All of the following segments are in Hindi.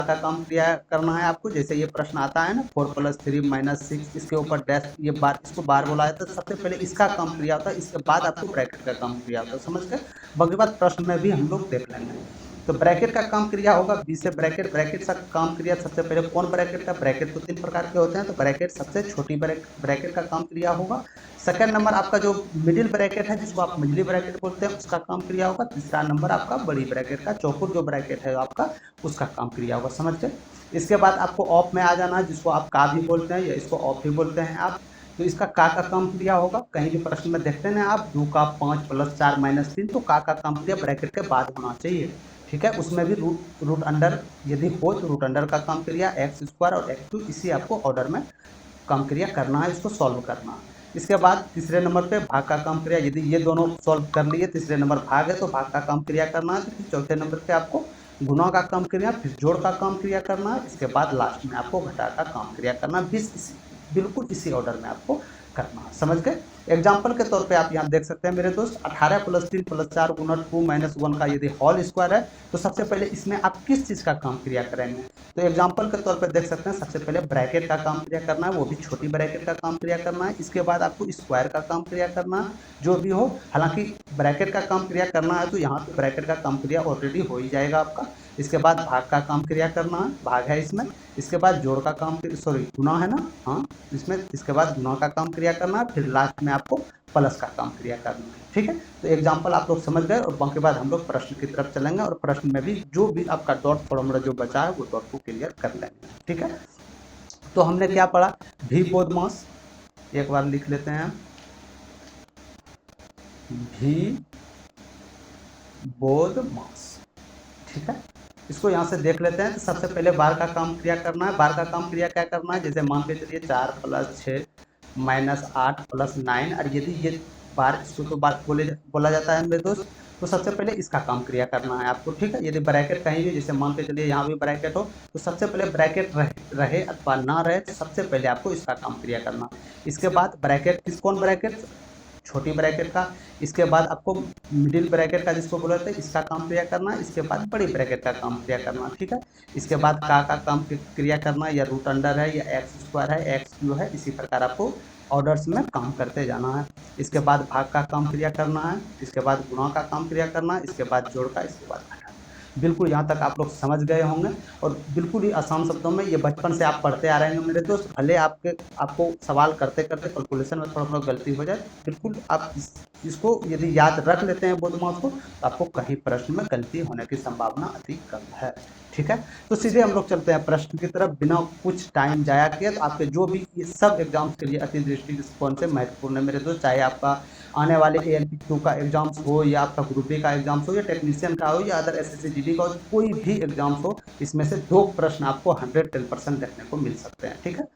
का काम क्रिया करना है आपको। जैसे ये प्रश्न आता है ना 4 + 3 - 6, इसके ऊपर डैश, ये बार, इसको बार बोला जाता है। सबसे पहले इसका काम क्रिया होता है, इसके बाद आपको ब्रैकेट का काम क्रिया होता है, समझ गए। बाकी बात प्रश्न में भी हम लोग देख लेंगे। तो ब्रैकेट का काम क्रिया होगा बी से ब्रैकेट। ब्रैकेट का काम क्रिया सबसे पहले कौन ब्रैकेट का, ब्रैकेट तो 3 प्रकार के होते हैं, तो ब्रैकेट सबसे छोटी ब्रैकेट का काम क्रिया होगा। सेकंड नंबर आपका जो मिडिल ब्रैकेट है, जिसको आप मंझली ब्रैकेट बोलते हैं, उसका काम क्रिया होगा। तीसरा नंबर आपका बड़ी ब्रैकेट का, चौकोर जो ब्रैकेट है आपका, उसका काम क्रिया होगा, समझ गए। इसके बाद आपको ऑफ में आ जाना है, जिसको आप का भी बोलते हैं या इसको ऑफ भी बोलते हैं आप। तो इसका का काम क्रिया होगा, कहीं भी प्रश्न में देखते हैं आप 2 का 5 + 4 - 3, तो का काम क्रिया ब्रैकेट के बाद होना चाहिए, ठीक है। उसमें भी रूट अंडर यदि हो तो रूट अंडर का काम क्रिया, x² और x2, इसी आपको ऑर्डर में काम क्रिया करना है, इसको सॉल्व करना है। इसके बाद तीसरे नंबर पे भाग का काम क्रिया, यदि ये दोनों सॉल्व कर लिए, तीसरे नंबर भाग है तो भाग का काम क्रिया करना है। तो फिर चौथे नंबर पे आपको गुणा का काम क्रिया, फिर जोड़ का काम क्रिया करना है। इसके बाद लास्ट में आपको घटा का काम क्रिया करना, बिल्कुल इसी ऑर्डर में आपको करना है, समझ गए। एग्जाम्पल के तौर पे आप यहाँ देख सकते हैं मेरे दोस्त, 18 + 3 + 4 × 2 - 1 का यदि होल स्क्वायर है, तो सबसे पहले इसमें आप किस चीज़ का काम क्रिया करेंगे। तो एग्जाम्पल के तौर पे देख सकते हैं, सबसे पहले ब्रैकेट का काम क्रिया करना है, वो भी छोटी ब्रैकेट का काम क्रिया करना है। इसके बाद आपको स्क्वायर का काम क्रिया करना है, जो भी हो। हालांकि ब्रैकेट का काम क्रिया करना है तो यहाँ पे ब्रैकेट का काम क्रिया ऑलरेडी हो ही जाएगा आपका। इसके बाद भाग का काम क्रिया करना है, भाग है इसमें। इसके बाद जोड़ का काम, सॉरी गुना है ना, हाँ इसमें। इसके बाद गुना का काम क्रिया करना है, फिर लास्ट में आपको प्लस का काम क्रिया करना है, ठीक है। तो एग्जाम्पल आप लोग समझ गए, और बाकी बाद हम लोग प्रश्न की तरफ चलेंगे, और प्रश्न में भी जो भी आपका डॉट फॉर्मूला जो बचा है वो डॉट को क्लियर कर लेंगे, ठीक है। तो हमने क्या पढ़ा, भी बोध मास, एक बार लिख लेते हैं, भी बोध मास, ठीक है। इसको यहाँ से देख लेते हैं। तो सबसे पहले बार का काम क्रिया करना है। बार का काम क्रिया क्या करना है, जैसे मान के चलिए 4 + 6 - 8 + 9, और यदि ये बार, इसको तो बार बोला जाता है मेरे दोस्त। तो सबसे पहले इसका काम क्रिया करना है आपको, ठीक है। यदि ब्रैकेट कहीं भी, जैसे मान के चलिए यहाँ भी ब्रैकेट हो, तो सबसे पहले ब्रैकेट रहे अथवा ना रहे, तो सबसे पहले आपको इसका काम क्रिया करना। इसके बाद ब्रैकेट कौन ब्रैकेट, छोटी ब्रैकेट का। इसके बाद आपको मिडिल ब्रैकेट का, जिसको बोलते हैं, इसका काम क्रिया करना। इसके बाद बड़ी ब्रैकेट का काम क्रिया करना, ठीक है। इसके बाद का काम क्रिया करना, या रूट अंडर है, या x² है, x³ है, इसी प्रकार आपको ऑर्डर्स में काम करते जाना है। इसके बाद भाग का काम क्रिया करना है, इसके बाद गुणा का काम क्रिया करना है, इसके बाद जोड़ का, इसके बाद घटा। बिल्कुल यहाँ तक आप लोग समझ गए होंगे, और बिल्कुल ही आसान शब्दों में, ये बचपन से आप पढ़ते आ रहे हैं मेरे दोस्त। भले आपको सवाल करते करते कैलकुलेशन में थोड़ा थोड़ा गलती हो जाए, बिल्कुल आप इसको यदि याद रख लेते हैं बोध मास को, तो आपको कहीं प्रश्न में गलती होने की संभावना अति कम है, ठीक है। तो सीधे हम लोग चलते हैं प्रश्न की तरफ, बिना कुछ टाइम जाया किए। तो आपके जो भी ये सब एग्जाम्स के लिए अति दृष्टिकोण से महत्वपूर्ण है मेरे दोस्त, चाहे आपका आने वाले ALP2 का एग्जाम्स हो, या आपका ग्रुप बी का एग्जाम्स हो, या टेक्नीशियन का हो, या अदर SSC GD का हो, कोई भी एग्जाम्स हो, इसमें से 2 प्रश्न आपको 110% देखने को मिल सकते हैं, ठीक है।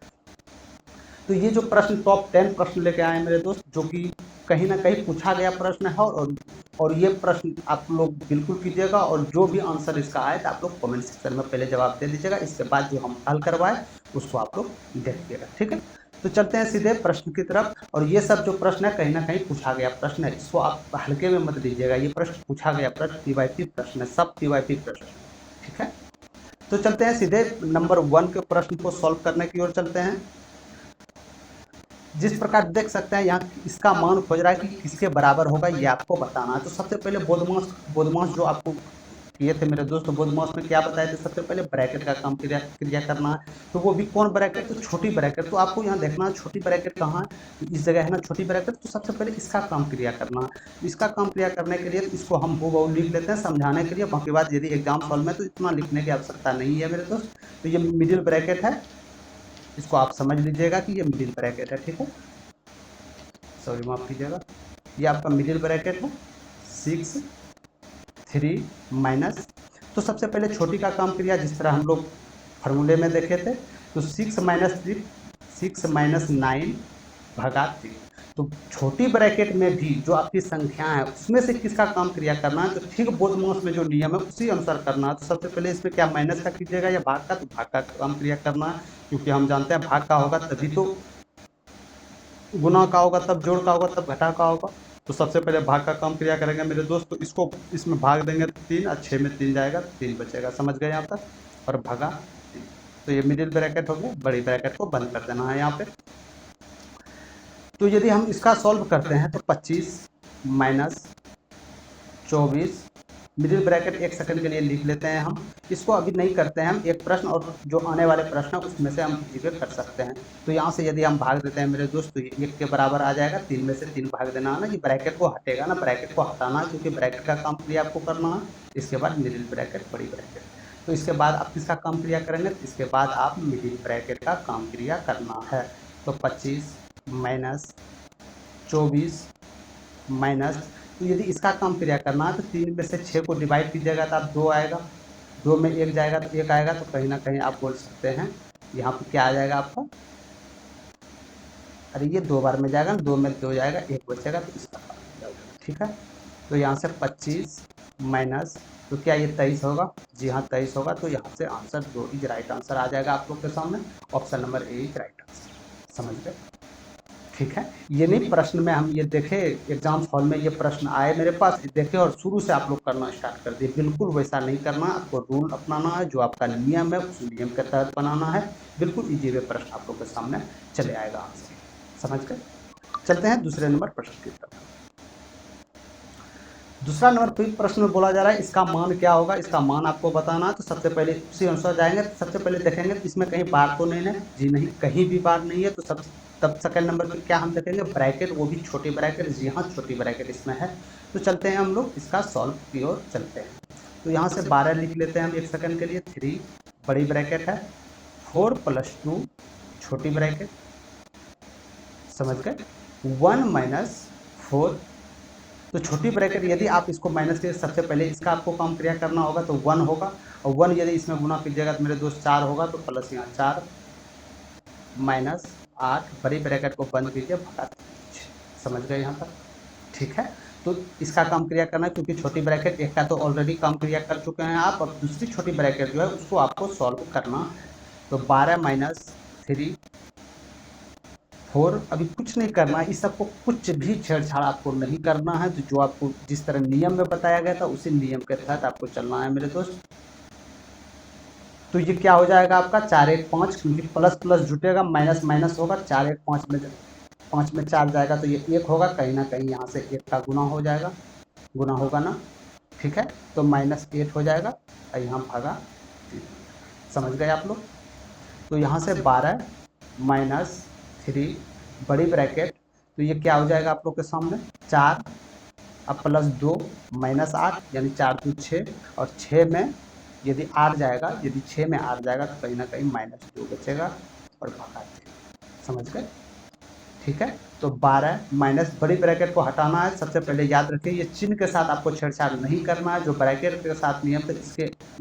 तो ये जो प्रश्न टॉप 10 प्रश्न लेके आए मेरे दोस्त, जो कि कहीं ना कहीं पूछा गया प्रश्न है, और ये प्रश्न आप लोग बिल्कुल कीजिएगा, और जो भी आंसर इसका आए तो आप लोग कमेंट सेक्शन में पहले जवाब दे दीजिएगा। इसके बाद जो हम हल करवाए उसको आप लोग देखिएगा, ठीक है। तो चलते हैं सीधे प्रश्न की तरफ, और ये सब जो प्रश्न है कहीं ना कहीं पूछा गया प्रश्न है, इसको आप हल्के में मत लीजिएगा। ये प्रश्न पूछा गया प्रश्न, PYP प्रश्न है, सब PYP प्रश्न, ठीक है। तो चलते हैं सीधे नंबर 1 के प्रश्न को सॉल्व करने की ओर चलते हैं। जिस प्रकार देख सकते हैं यहाँ, इसका मान खोज रहा है कि किसके बराबर होगा, ये आपको बताना है। तो सबसे पहले बोधमास जो आपको किए थे मेरे दोस्त, बोधमास में क्या बताए थे, सबसे पहले ब्रैकेट का काम क्रिया करना है। तो वो भी कौन ब्रैकेट, तो छोटी ब्रैकेट। तो आपको यहाँ देखना है छोटी ब्रैकेट कहाँ है, तो इस जगह है ना छोटी ब्रैकेट। तो सबसे पहले इसका काम क्रिया करना है। इसका काम क्रिया करने के लिए इसको हम हूबहू लिख लेते हैं समझाने के लिए। बाकी बात यदि एग्जाम सॉल्व में तो इतना लिखने की आवश्यकता नहीं है मेरे दोस्त। तो ये मिडिल ब्रैकेट है, इसको आप समझ लीजिएगा कि ये मिडिल ब्रैकेट है, ठीक है। सॉरी माफ कीजिएगा, ये आपका मिडिल ब्रैकेट है 6 3 माइनस। तो सबसे पहले छोटी का काम क्रिया, जिस तरह हम लोग फार्मूले में देखे थे, तो 6 - 3 6 - 9 भागा 3। तो छोटी ब्रैकेट में भी जो आपकी संख्या है उसमें से किसका काम क्रिया करना है, तो ठीक बोधमास में जो नियम है उसी अनुसार करना है। तो सबसे पहले इसमें क्या माइनस का कीजिएगा या भाग का, तो भाग का काम क्रिया करना है, क्योंकि हम जानते हैं भाग का होगा तभी तो गुना का होगा, तब जोड़ का होगा, तब घटा का होगा। तो सबसे पहले भाग का काम क्रिया करेंगे मेरे दोस्त। तो इसको इसमें भाग देंगे तो 3, और 6 में 3 जाएगा, 3 बचेगा, समझ गए यहाँ तक। और भगा 3। तो ये मिडिल ब्रैकेट हो गया, बड़ी ब्रैकेट को बंद कर देना है यहाँ पे। तो यदि हम इसका सॉल्व करते हैं तो 25 माइनस 24, मिडिल ब्रैकेट 1 सेकंड के लिए लिख लेते हैं हम। इसको अभी नहीं करते हैं हम, एक प्रश्न और जो आने वाले प्रश्न है उसमें से हम इजीवे कर सकते हैं। तो यहाँ से यदि हम भाग देते हैं मेरे दोस्त, तो ये 1 के बराबर आ जाएगा, 3 में से 3 भाग देना है ना, ये ब्रैकेट को हटेगा ना, ब्रैकेट को हटाना है क्योंकि ब्रैकेट का काम क्रिया आपको करना है। इसके बाद मिडिल ब्रैकेट, बड़ी ब्रैकेट। तो इसके बाद आप किसका काम क्रिया करेंगे, तो इसके बाद आप मिडिल ब्रैकेट का काम क्रिया करना है। तो 25 माइनस 24 माइनस, तो यदि इसका काम क्रिया करना है तो 3 में से 6 को डिवाइड कीजिएगा तो आप 2 आएगा, 2 में 1 जाएगा तो 1 आएगा। तो कहीं ना कहीं आप बोल सकते हैं यहाँ पे क्या आ जाएगा आपका, अरे ये 2 बार में जाएगा, 2 में 2 जाएगा, 1 बचेगा, तो इसका काम क्रिया होगा। ठीक है, तो यहाँ से 25 माइनस, तो क्या ये 23 होगा, जी हाँ 23 होगा। तो यहाँ से आंसर 2 इज राइट आंसर आ जाएगा आप लोग के सामने, option number A is right answer. समझ गए? ठीक है, ये नहीं प्रश्न में हम ये देखे एग्जाम हॉल में ये प्रश्न आए मेरे पास, देखे और शुरू से आप लोग करना स्टार्ट कर दिए। बिल्कुल वैसा नहीं करना, आपको रूल अपनाना है, जो आपका नियम है उस नियम के तहत बनाना है। बिल्कुल इजी वे प्रश्न आप लोग के सामने चले आएगा आंसर। समझ गए? चलते हैं दूसरे नंबर प्रश्न की तरफ। दूसरा नंबर क्विक प्रश्न में बोला जा रहा है इसका मान क्या होगा, इसका मान आपको बताना है। तो सबसे पहले उसी अनुसार जाएंगे, तो सबसे पहले देखेंगे तो इसमें कहीं बार तो नहीं है, जी नहीं, कहीं भी बार नहीं है। तो तब सेकंड नंबर पे क्या हम देखेंगे, ब्रैकेट, वो भी छोटी ब्रैकेट, जी हाँ छोटी ब्रैकेट इसमें है। तो चलते हैं हम लोग इसका सॉल्व की ओर चलते हैं। तो यहाँ से 12 लिख लेते हैं हम 1 सेकंड के लिए, 3 बड़ी ब्रैकेट है, 4 + 2 छोटी ब्रैकेट, समझ गए, 1 माइनस 4। तो छोटी ब्रैकेट यदि आप इसको माइनस के, सबसे पहले इसका आपको काम क्रिया करना होगा तो 1 होगा, और 1 यदि इसमें गुना कीजिएगा तो मेरे दोस्त 4 होगा, तो प्लस यहाँ 4 माइनस 8, बड़ी ब्रैकेट को बंद कीजिए, भगा 6। समझ गए यहाँ तक? ठीक है, तो इसका काम क्रिया करना है क्योंकि छोटी ब्रैकेट एक का तो ऑलरेडी काम क्रिया कर चुके हैं आप, अब दूसरी छोटी ब्रैकेट जो है उसको आपको सॉल्व करना है। तो 12 माइनस 3 4, अभी कुछ नहीं करना है, इस सबको कुछ भी छेड़छाड़ आपको नहीं करना है। तो जो आपको जिस तरह नियम में बताया गया था उसी नियम के तहत आपको चलना है मेरे दोस्त। तो ये क्या हो जाएगा आपका 4 1 5, क्योंकि प्लस प्लस जुटेगा, माइनस माइनस होगा, 4 1 5 में 5 में 4 जाएगा तो ये 1 होगा, कहीं ना कहीं यहाँ से 1 का गुना हो जाएगा, गुना होगा ना। ठीक है, तो -8 हो जाएगा और यहाँ भागा 3। समझ गए आप लोग? तो यहाँ से 12 माइनस 3 बड़ी ब्रैकेट, तो ये क्या हो जाएगा आप लोग के सामने, 4 अब प्लस 2 माइनस 8, यानी 4 2 6, और 6 में यदि 8 जाएगा, यदि 6 में 8 जाएगा तो कहीं ना कहीं -2 बचेगा और भगा 3। समझ गए? ठीक है, तो 12 माइनस, बड़ी ब्रैकेट को हटाना है। सबसे पहले याद रखिए ये चिन्ह के साथ आपको छेड़छाड़ नहीं करना है, जो ब्रैकेट के साथ नियम है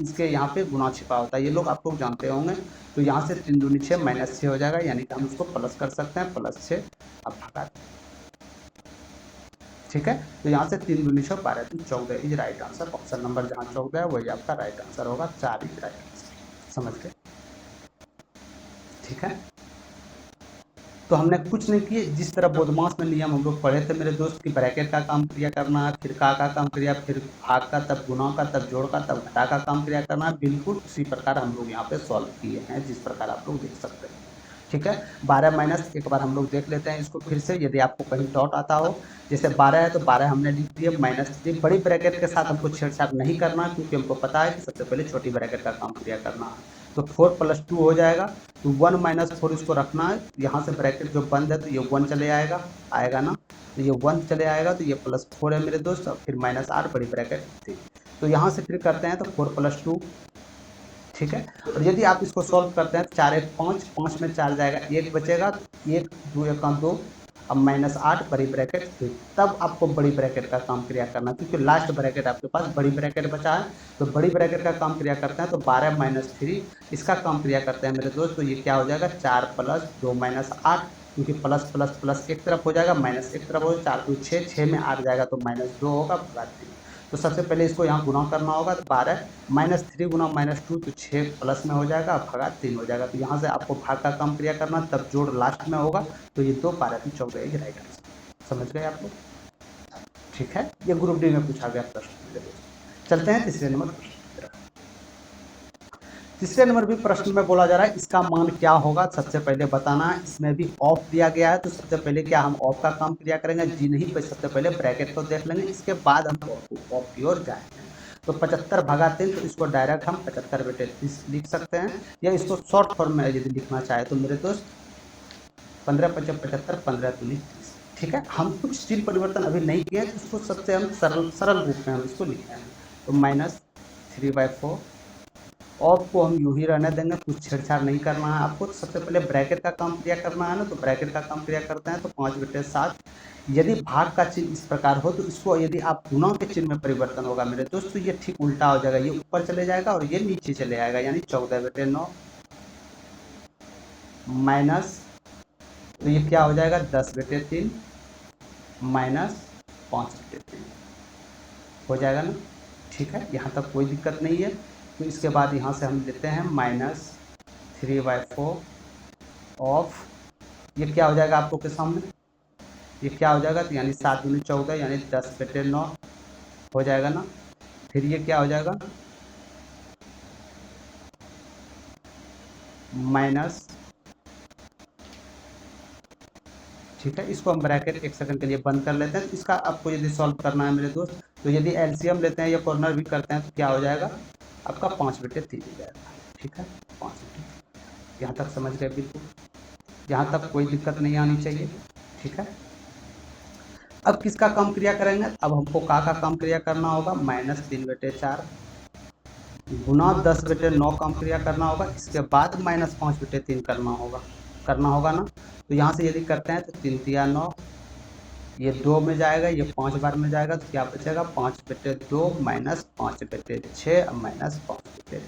इसके यहाँ पे गुना छिपा होता है, ये लोग आप लोग जानते होंगे। तो यहाँ से 3 दूनी 6 -6 हो जाएगा, यानी कि हम उसको प्लस कर सकते हैं, +6 अब भगा। ठीक है, तो यहाँ से 3 दूनी 6 12 3 14 is right answer. Option number जहाँ 14 है वही आपका राइट आंसर होगा, 4 इज राइट आंसर। समझ गए? ठीक है, तो हमने कुछ नहीं किए, जिस तरह बोधमास में नियम हम लोग पढ़े थे मेरे दोस्त की, ब्रैकेट का काम क्रिया करना है, फिर का काम क्रिया, फिर भाग का, तब गुणा का, तब जोड़ का, तब घटा का काम क्रिया करना है, बिल्कुल उसी प्रकार हम लोग यहाँ पे सॉल्व किए हैं, जिस प्रकार आप लोग देख सकते हैं। ठीक है, 12 माइनस एक बार हम लोग देख लेते हैं इसको फिर से, यदि आपको कहीं डाउट आता हो। जैसे 12 है तो 12 हमने लिख दिया, -3 बड़ी ब्रैकेट के साथ हमको छेड़छाड़ नहीं करना, क्योंकि हमको पता है कि सबसे पहले छोटी ब्रैकेट का काम क्रिया करना है। तो 4 + 2 हो जाएगा, तो 1 - 4 इसको रखना है, यहाँ से ब्रैकेट जो बंद है तो ये 1 चले आएगा, आएगा ना, तो ये 1 चले आएगा, तो ये +4 है मेरे दोस्त, और फिर -8 बड़ी ब्रैकेट थी। तो यहाँ से फिर करते हैं तो 4 + 2, ठीक है, और यदि आप इसको सॉल्व करते हैं 4 1 5, 5 में 4 जाएगा, 1 बचेगा, 1 2 1 2, अब -8 बड़ी ब्रैकेट फिर, तब आपको बड़ी ब्रैकेट का काम क्रिया करना, क्योंकि लास्ट ब्रैकेट आपके पास बड़ी ब्रैकेट बचा है। तो बड़ी ब्रैकेट का काम क्रिया करते हैं, तो 12 - 3 इसका काम क्रिया करते हैं मेरे दोस्त। तो ये क्या हो जाएगा, 4 + 2 -8, क्योंकि प्लस प्लस प्लस एक तरफ हो जाएगा, माइनस एक तरफ हो, 4 2 6, 6 में 8 जाएगा तो -2 होगा, भगा 3। तो सबसे पहले इसको यहाँ गुना करना होगा, तो 12 -3 गुना -2, तो 6 प्लस में हो जाएगा, भगा 3 हो जाएगा। तो यहाँ से आपको भाग का काम क्रिया करना, तब जोड़ लास्ट में होगा, तो ये 2 12 3 14 ये राइट आंसर। समझ गए आप लोग? ठीक है, ये ग्रुप डी में पूछा गया प्रश्न। चलते हैं तीसरे नंबर प्रश्न की तरफ। तीसरे नंबर भी प्रश्न में बोला जा रहा है इसका मान क्या होगा, सबसे पहले बताना है। इसमें भी ऑफ दिया गया है, तो सबसे पहले क्या हम ऑफ का काम क्रिया करेंगे, जी नहीं पे सबसे पहले ब्रैकेट को देख लेंगे, इसके बाद हम ऑफ की ओर जाएंगे। तो 75 भागा 3, तो इसको डायरेक्ट हम 75/30 लिख सकते हैं, या इसको शॉर्ट फॉर्म में यदि लिखना चाहे तो मेरे दोस्त 15×5 = 75, 15×3 = 30। ठीक है, हम कुछ चिन्ह परिवर्तन अभी नहीं किए, तो इसको सबसे हम सरल रूप में हम इसको लिखते हैं। तो -3/4 ऑफ को हम यूं ही रहने देंगे, कुछ छेड़छाड़ नहीं करना है आपको। तो सबसे पहले ब्रैकेट का काम क्रिया करना है ना, तो ब्रैकेट का काम क्रिया करते हैं। तो 5/7, यदि भाग का चिन्ह इस प्रकार हो, तो इसको यदि आप गुणा के चिन्ह में परिवर्तन होगा मेरे दोस्त, तो ये ठीक उल्टा हो जाएगा, ये ऊपर चले जाएगा और ये नीचे चले आएगा, यानी 14/9 माइनस, तो ये क्या हो जाएगा 10/3 माइनस 5/3 हो जाएगा ना। ठीक है, यहाँ तक कोई दिक्कत नहीं है। तो इसके बाद यहाँ से हम लेते हैं -3/4 ऑफ, ये क्या हो जाएगा आप लोग के सामने, ये क्या हो जाएगा, तो यानी 7 × 14 यानी 10/9 हो जाएगा ना। फिर ये क्या हो जाएगा माइनस, ठीक है, इसको हम ब्रैकेट 1 सेकंड के लिए बंद कर लेते हैं। इसका आपको यदि सॉल्व करना है मेरे दोस्त, तो यदि एलसीएम लेते हैं या कॉर्नर भी करते हैं, तो क्या हो जाएगा आपका 5/3 हो जाएगा। ठीक है, 5/3, यहाँ तक समझ गए बिल्कुल, यहाँ तक कोई दिक्कत नहीं आनी चाहिए। ठीक है, अब किसका काम क्रिया करेंगे, अब हमको का काम क्रिया करना होगा, -3/4 गुना 10/9 काम क्रिया करना होगा, इसके बाद -5/3 करना होगा ना। तो यहाँ से यदि करते हैं तो 3 × 9, ये 2 में जाएगा, ये 5 बार में जाएगा, तो क्या बचेगा 5/2 माइनस 5/6 माइनस 5/3।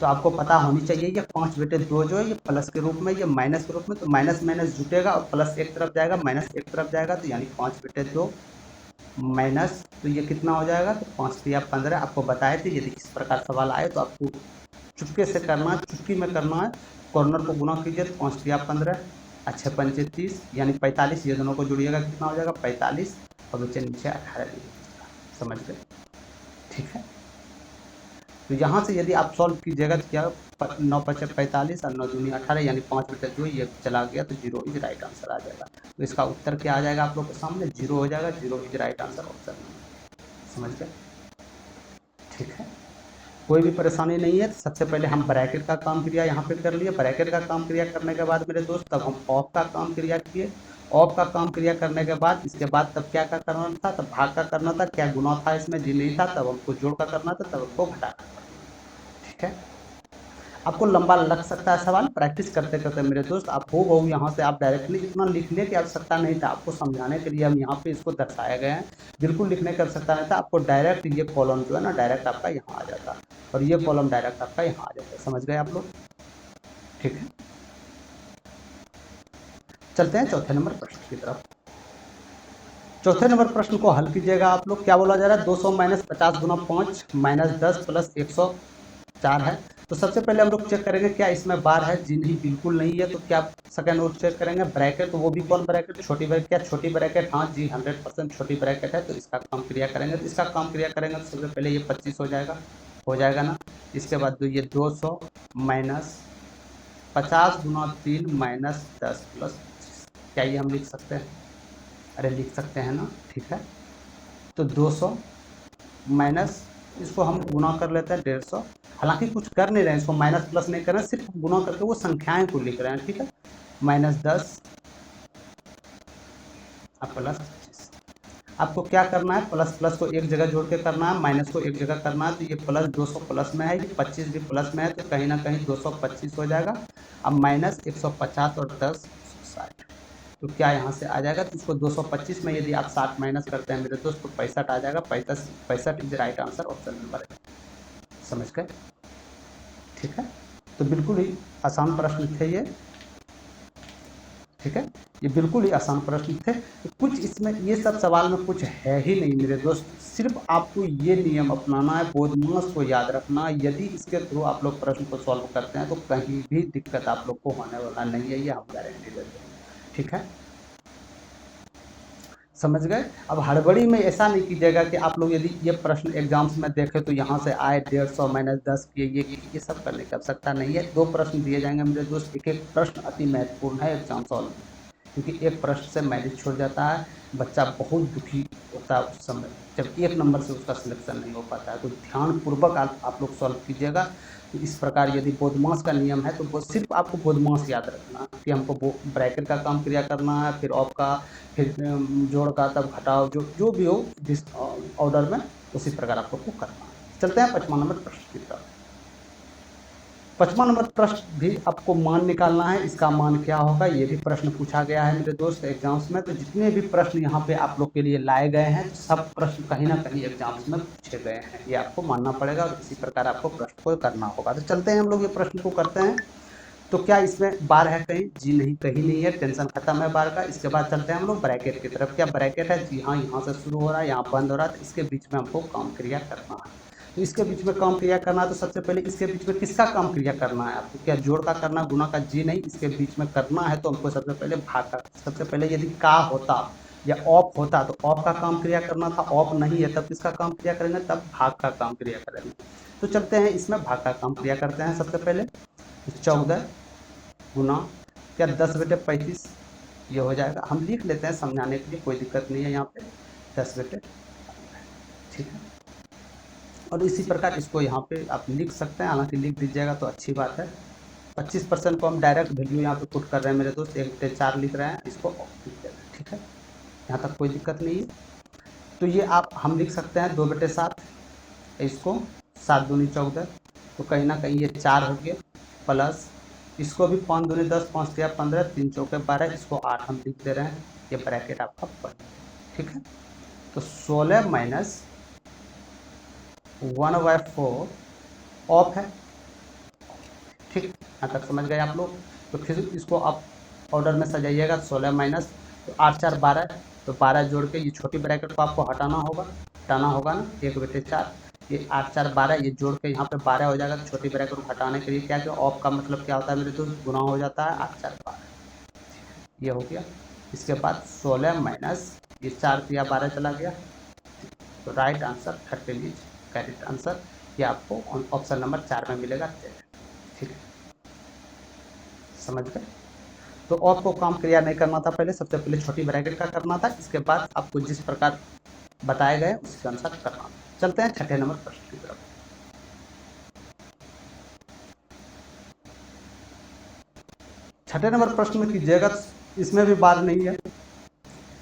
तो आपको पता होनी चाहिए ये 5/2 जो है ये प्लस के रूप में, ये माइनस के रूप में, तो माइनस माइनस जुटेगा और प्लस एक तरफ जाएगा, माइनस एक तरफ जाएगा, तो यानी 5/2 माइनस, तो ये कितना हो जाएगा, तो 5×3 = 15। आपको बताए थे यदि इस प्रकार सवाल आए तो आपको चुपके से करना है, चुटकी में करना है, कॉर्नर को गुना कीजिए, तो 5×3 = 15, 6×5 = 30 यानी 45, ये दोनों को जोड़िएगा कितना हो जाएगा 45, और नीचे 18 समझ गए। ठीक है, तो यहाँ से यदि आप सॉल्व कीजिएगा तो क्या 9×5 = 45 और 9×2 = 18 यानी 5/2 ये चला गया, तो 0 इज राइट आंसर आ जाएगा। तो इसका उत्तर क्या आ जाएगा आप लोग के सामने 0 हो जाएगा, 0 इज राइट आंसर ऑप्शन में। समझ गए। ठीक है, कोई भी परेशानी नहीं है। सबसे पहले हम ब्रैकेट का काम क्रिया यहाँ पे कर लिए, ब्रैकेट का काम क्रिया करने के बाद मेरे दोस्त तब हम ऑफ का काम क्रिया किए, ऑफ का काम क्रिया करने के बाद इसके बाद तब क्या करना था, तब भाग का करना था, क्या गुना था इसमें जी नहीं था, तब हमको जोड़ का करना था, तब हमको घटा का। ठीक है, आपको लंबा लग सकता है सवाल, प्रैक्टिस करते करते मेरे दोस्त आप हो गए यहाँ से आप डायरेक्टली इतना लिखने की आवश्यकता नहीं था, आपको समझाने के लिए हम यहाँ पे इसको दर्शाए गए हैं। बिल्कुल लिखने की आवश्यकता नहीं था, आपको डायरेक्ट ये कॉलम जो है ना डायरेक्ट आपका यहाँ आ जाता और ये कॉलम डायरेक्ट आपका यहाँ आ जाता। समझ गए आप लोग। ठीक है, चलते हैं चौथे नंबर प्रश्न की तरफ। चौथे नंबर प्रश्न को हल कीजिएगा आप लोग। क्या बोला जा रहा है 200 - 50 × 5 -10 + 104 है। तो सबसे पहले हम लोग चेक करेंगे क्या इसमें बार है, जी नहीं बिल्कुल नहीं है। तो क्या सेकंड और चेक करेंगे ब्रैकेट, तो वो भी कौन ब्रैकेट, छोटी ब्रैकेट, क्या छोटी ब्रैकेट, हाँ जी 100% छोटी ब्रैकेट है। तो इसका काम क्रिया करेंगे, तो इसका काम क्रिया करेंगे तो सबसे पहले ये 25 हो जाएगा ना। इसके बाद तो ये 200 - 50 × 3 -10 + 25, क्या ये हम लिख सकते हैं, अरे लिख सकते हैं ना। ठीक है, तो 200 माइनस इसको हम गुना कर लेते हैं 150, हालांकि कुछ कर नहीं रहे हैं, इसको माइनस प्लस नहीं कर रहे हैं, सिर्फ गुना करके वो संख्याएं को लिख रहे हैं। ठीक है, -10 + 25। आपको क्या करना है, प्लस प्लस को एक जगह जोड़ के करना है, माइनस को एक जगह करना है। तो ये प्लस 200 प्लस में है, ये 25 भी प्लस में है, तो कहीं ना कहीं 225 हो जाएगा। अब माइनस 150 और 10 160, तो क्या यहाँ से आ जाएगा, तो इसको 225 में यदि आप 60 माइनस करते हैं मेरे दोस्त तो 65 आ जाएगा। 65 is right answer, option number है। समझ गए। ठीक है, तो बिल्कुल ही आसान प्रश्न थे ये। ठीक है, ये बिल्कुल ही आसान प्रश्न थे। तो कुछ इसमें ये सब सवाल में कुछ है ही नहीं मेरे दोस्त, सिर्फ आपको ये नियम अपनाना है, बोधमास को याद रखना। यदि इसके थ्रू आप लोग प्रश्न को सॉल्व करते हैं तो कहीं भी दिक्कत आप लोग को होने वाला नहीं है, ये हम गारंटी देते हैं। ठीक है, समझ गए। अब हड़बड़ी में ऐसा नहीं कीजिएगा कि आप लोग यदि ये प्रश्न एग्जाम्स में देखें तो यहाँ से आए 150 माइनस 10 किए ये सब करने की आवश्यकता नहीं है। 2 प्रश्न दिए जाएंगे मेरे दोस्त, एक एक प्रश्न अति महत्वपूर्ण है एग्जाम सॉल्व में, क्योंकि एक प्रश्न से मैरिज छूट जाता है, बच्चा बहुत दुखी होता है उस समय जब 1 नंबर से उसका सिलेक्शन नहीं हो पाता है। तो ध्यानपूर्वक आप लोग सॉल्व कीजिएगा। तो इस प्रकार यदि बोधमास का नियम है तो वो सिर्फ आपको बोधमास याद रखना कि हमको ब्रैकेट का काम क्रिया करना है, फिर ऑफ का, फिर जोड़ का, तब घटाओ, जो भी हो जिस ऑर्डर में उसी प्रकार आपको करना है। चलते हैं 55 नंबर प्रश्न की तरफ। 55 नंबर प्रश्न भी आपको मान निकालना है, इसका मान क्या होगा ये भी प्रश्न पूछा गया है मेरे दोस्त एग्जाम्स में। तो जितने भी प्रश्न यहाँ पे आप लोग के लिए लाए गए हैं सब प्रश्न कहीं ना कहीं एग्जाम्स में पूछे गए हैं, ये आपको मानना पड़ेगा और इसी प्रकार आपको प्रश्न को करना होगा। तो चलते हैं हम लोग ये प्रश्न को करते हैं। तो क्या इसमें बार है कहीं? जी नहीं, कहीं नहीं है, टेंशन खत्म है बार का। इसके बाद चलते हैं हम लोग ब्रैकेट की तरफ। क्या ब्रैकेट है? जी हाँ, यहाँ से शुरू हो रहा है, यहाँ बंद हो रहा है, तो इसके बीच में हमको काम क्रिया करना है। तो इसके बीच में काम क्रिया करना है तो सबसे पहले इसके बीच में किसका काम क्रिया करना है आपको? क्या जोड़ का करना, गुना का? जी नहीं, इसके बीच में करना है तो हमको सबसे पहले भाग का। सबसे पहले यदि का होता या ऑफ होता तो ऑफ का काम क्रिया करना था, ऑफ नहीं है तब किसका काम क्रिया करेंगे? तब भाग का काम क्रिया करेंगे। तो चलते हैं इसमें भाग का काम क्रिया करते हैं सबसे पहले। 14 गुना क्या 10 बटे 35 ये हो जाएगा। हम लिख लेते हैं समझाने के लिए, कोई दिक्कत नहीं है यहाँ पे, 10 बटे, ठीक है। और इसी प्रकार इसको यहाँ पे आप लिख सकते हैं, हालांकि लिख दीजिएगा तो अच्छी बात है। 25% को हम डायरेक्ट वैल्यू यहाँ पे पुट कर रहे हैं मेरे दोस्त, 1/4 लिख रहे हैं, इसको लिख दे रहे हैं, ठीक है। यहाँ तक कोई दिक्कत नहीं है। तो ये हम लिख सकते हैं 2/7, इसको 7 दूनी 14, तो कहीं ना कहीं ये 4 हो गया, प्लस इसको भी 5 दूनी 10, 5 तिया 15, 3 चौके 12, इसको 8 हम लिख दे रहे हैं, ये ब्रैकेट आपका बन, ठीक है। तो 16 माइनस 1/4 ऑफ है, ठीक, यहाँ तक समझ गए आप लोग। तो फिर इसको आप ऑर्डर में सजाइएगा, 16 माइनस, तो 8 4 12, तो 12 जोड़ के ये छोटी ब्रैकेट को आपको हटाना होगा ना, 1/4, ये 8 4 12, ये जोड़ के यहाँ पे 12 हो जाएगा। तो छोटी ब्रैकेट को हटाने के लिए क्या किया, ऑफ का मतलब क्या होता है मेरे दोस्त? गुना हो जाता है, 8 4 12, ये हो गया। इसके बाद 16 माइनस ये 4 दिया 12 चला गया, तो right answer 13 is correct answer, ये आपको ऑप्शन नंबर 4 में मिलेगा, ठीक है, समझ गए। तो ऑफ को काम क्रिया नहीं करना था, पहले सबसे पहले छोटी ब्रैकेट का करना था, इसके बाद आपको जिस प्रकार बताए गए उसके अनुसार करना। चलते हैं 6ठे नंबर प्रश्न की तरफ। 6ठे नंबर प्रश्न में कीजिएगा, इसमें भी बार नहीं है।